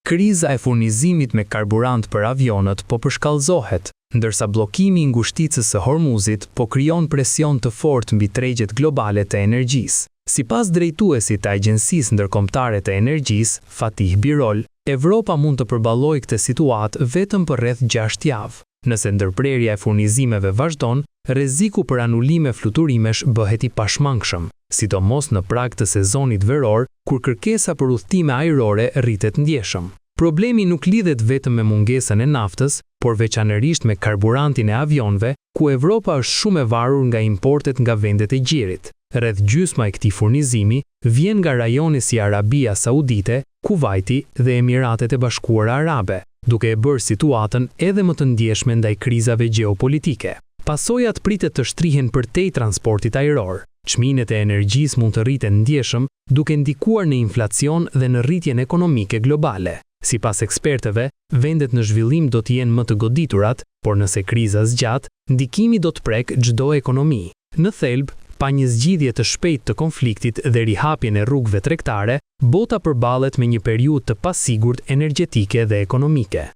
Kriza e furnizimit me karburant për avionët po përshkallëzohet, ndërsa bllokimi i ngushticës së Hormuzit po krijon presion të fortë mbi tregjet globale të energjisë. Sipas drejtuesit të Agjencisë Ndërkombëtare të Energjisë, Fatih Birol, Evropa mund të përballojë këtë situatë vetëm për rreth 6 javë. Nëse ndërprerja e furnizimeve vazhdon, rreziku për anulime fluturimesh bëhet i pashmangshëm, sidomos në prag të sezonit veror, kur kërkesa për udhëtime ajrore rritet ndjeshëm. Problemi nuk lidhet vetëm me mungesën e naftës, por veçanërisht me karburantin e avionëve, ku Evropa është shumë e varur nga importet nga vendet e gjirit. Rreth gjysma e këtij furnizimi vjen nga rajone si Arabia Saudite, Kuvajti dhe Emiratet e Bashkuara Arabe, duke e bërë situatën edhe më të ndjeshme ndaj krizave gjeopolitike. Pasojat pritet të shtrihen përtej transportit ajror. Çmimet e energjisë mund të rriten ndjeshëm, duke ndikuar në inflacion dhe në rritjen ekonomike globale. Sipas ekspertëve, vendet në zhvillim do të jenë më të goditurat, por nëse kriza zgjat, ndikimi do të prek çdo ekonomi. Në thelb, pa një zgjidhje të shpejtë të konfliktit dhe rihapjen e rrugëve tregtare, bota përballet me një periudhë të pasigurt energjetike dhe ekonomike.